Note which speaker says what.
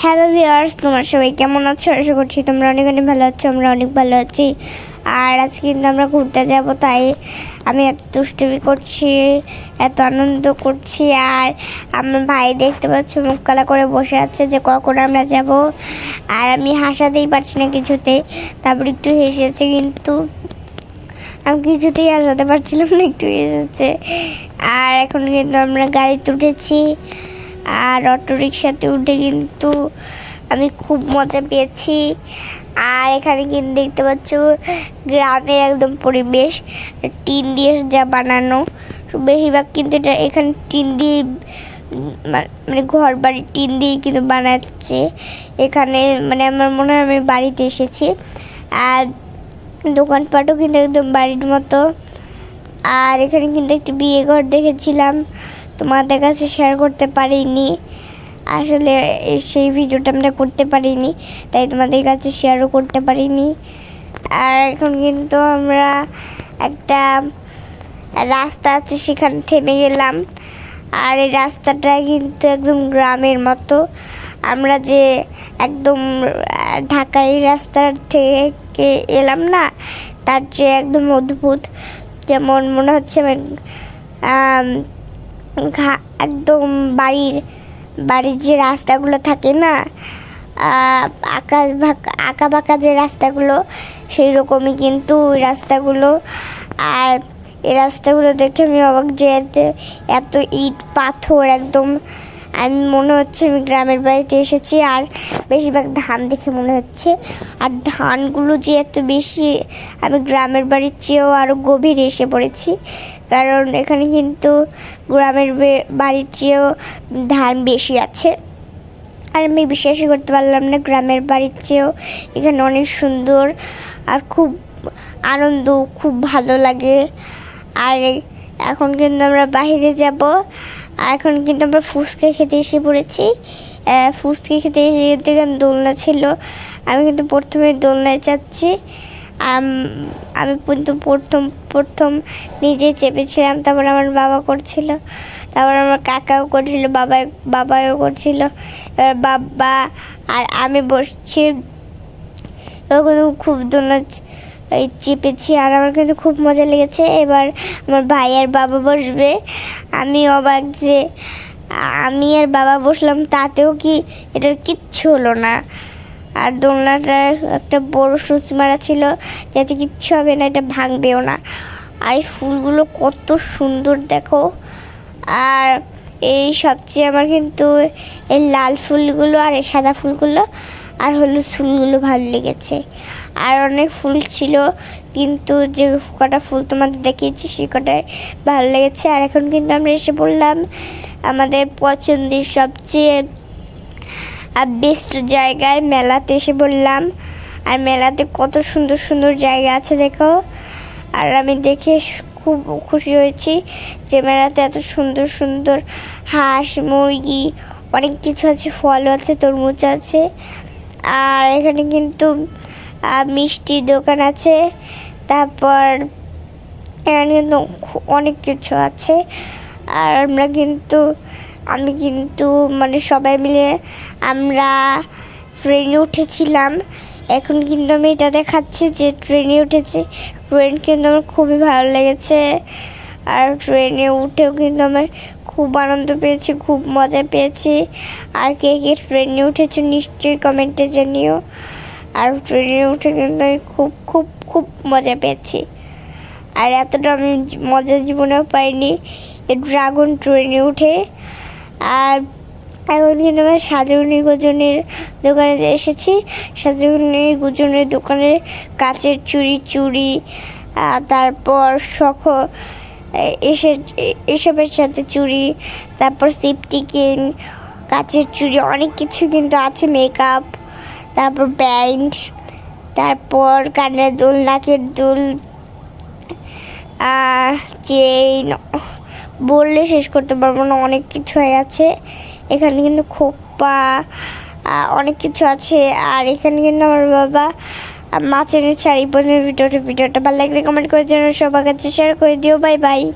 Speaker 1: Hello viewers, তোমরা সবাই কেমন আছো? আশা করছি তোমরা অনেক অনেক ভালো আছো। আমরা অনেক ভালো আছি। আর আজকে কিন্তু আমরা ঘুরতে যাব, তাই আমি এত দুষ্টুমি করছি, এত আনন্দ করছি। আর আমার ভাই দেখতে পাচ্ছ মুখ কালা করে বসে আছে যে কখন আমরা যাব। আর আমি হাসাতেই পারছি না কিছুতেই, তারপর একটু হেসেছে, কিন্তু আমি কিছুতেই হাসাতে পারছিলাম না, একটু হেসেছে। আর এখন কিন্তু আমরা গাড়িতে উঠেছি, আর অটো রিক্সাতে উঠে কিন্তু আমি খুব মজা পেয়েছি। আর এখানে কিন্তু দেখতে পাচ্ছ গ্রামের একদম পরিবেশ, টিন দিয়ে যা বানানো, বেশিরভাগ কিন্তু এটা এখানে টিন দিয়ে মানে ঘর বাড়ি টিন দিয়ে কিন্তু বানাচ্ছে এখানে। মানে আমার মনে হয় আমি বাড়িতে এসেছি। আর দোকানপাটও কিন্তু একদম বাড়ির মতো। আর এখানে কিন্তু একটি বিয়ে ঘর দেখেছিলাম, তোমাদের কাছে শেয়ার করতে পারিনি। আসলে সেই ভিডিওটা আমরা করতে পারিনি, তাই তোমাদের কাছে শেয়ারও করতে পারিনি। আর এখন কিন্তু আমরা একটা রাস্তা আছে সেখানে থেমে গেলাম। আর এই রাস্তাটা কিন্তু একদম গ্রামের মতো। আমরা যে একদম ঢাকায় রাস্তা থেকে এলাম না, তার চেয়ে একদম অদ্ভুত। যেমন মনে হচ্ছে একদম বাড়ির যে রাস্তাগুলো থাকে না, আঁকা বাঁকা যে রাস্তাগুলো, সেই রকমই কিন্তু রাস্তাগুলো। আর এই রাস্তাগুলো দেখে আমি অবাক যে এত ইট পাথর, একদম আমি মনে হচ্ছে আমি গ্রামের বাড়িতে এসেছি। আর বেশিরভাগ ধান দেখে মনে হচ্ছে, আর ধানগুলো যে এত বেশি, আমি গ্রামের বাড়ির চেয়েও আরও গভীরে এসে পড়েছি, কারণ এখানে কিন্তু গ্রামের বাড়ির চেয়েও ধান বেশি আছে। আর আমি বিশ্বাসই করতে পারলাম না, গ্রামের বাড়ির চেয়েও এখানে অনেক সুন্দর আর খুব আনন্দ, খুব ভালো লাগে। আর এখন কিন্তু আমরা বাইরে যাব। আর এখন কিন্তু আমরা ফুচকা খেতে এসে পড়েছি। ফুচকা খেতে এসে এখানে দোলনা ছিল, আমি কিন্তু প্রথমে দোলনায় যাচ্ছি। আমি কিন্তু প্রথম নিজে চেপেছিলাম, তারপর আমার বাবা করছিল, তারপর আমার কাকাও করছিল, বাবাও করছিল, এবার বাবা আর আমি বসছি। তখন খুব দোলনা চেপেছি, আর আমার কিন্তু খুব মজা লেগেছে। এবার আমার ভাই আর বাবা বসবে। আমি অবাক যে আমি আর বাবা বসলাম, তাতেও কি এটার কিচ্ছু হলো না। আর দোলনাটা একটা বড় সুচ মারা ছিল, যাতে কিচ্ছু হবে না, এটা ভাঙবেও না। আর এই ফুলগুলো কত সুন্দর দেখো। আর এই সবচেয়ে আমার কিন্তু এই লাল ফুলগুলো আর এই সাদা ফুলগুলো আর হলুদ ফুলগুলো ভালো লেগেছে। আর অনেক ফুল ছিল, কিন্তু যে কটা ফুল তোমাদের দেখিয়েছি সে কটাই ভালো লেগেছে। আর এখন কিন্তু আমরা এসে পড়লাম আমাদের পছন্দের সবচেয়ে বেস্ট জায়গায়, মেলাতে এসে বললাম। আর মেলাতে কত সুন্দর সুন্দর জায়গা আছে দেখো। আর আমি দেখে খুব খুশি হয়েছি যে মেলাতে এত সুন্দর সুন্দর হাঁস, মুরগি, অনেক কিছু আছে, ফল আছে, তরমুজ আছে। আর এখানে কিন্তু মিষ্টির দোকান আছে, তারপর এখানে কিন্তু অনেক কিছু আছে। আর আমি কিন্তু মানে সবাই মিলে আমরা ট্রেনে উঠেছিলাম। এখন কিন্তু আমি এটা দেখাচ্ছি যে ট্রেনে উঠেছি। ট্রেন কিন্তু আমার খুবই ভালো লেগেছে। আর ট্রেনে উঠেও কিন্তু আমার খুব আনন্দ পেয়েছি, খুব মজা পেয়েছি। আর কে কে ট্রেনে উঠেছে নিশ্চয়ই কমেন্টে জানিও। আর ট্রেনে উঠে কিন্তু আমি খুব খুব খুব মজা পেয়েছি। আর এতটা আমি মজা জীবনেও পাইনি এই ড্রাগন ট্রেনে উঠে। আর এখন কিন্তু আমরা সাজাগুনি গোজনের দোকানে এসেছি। সাজাগুনি গোজনের দোকানে কাচের চুড়ি, তারপর এসবের সাথে চুড়ি, তারপর সেফটি কিন, কাচের চুড়ি, অনেক কিছু কিন্তু আছে, মেকআপ, তারপর ব্যান্ড, তারপর কানের দুল, নাকের দুল, চেইন, বললে শেষ করতে পারবো না, অনেক কিছু আছে এখানে। কিন্তু খোপা, অনেক কিছু আছে। আর এখানে কিন্তু আমার বাবা মাছ এনেছে। আর এই পর্যন্ত ভিডিওটা ভালো লাগলে কমেন্ট করে জানাও, সবার কাছে শেয়ার করে দিও। Bye bye.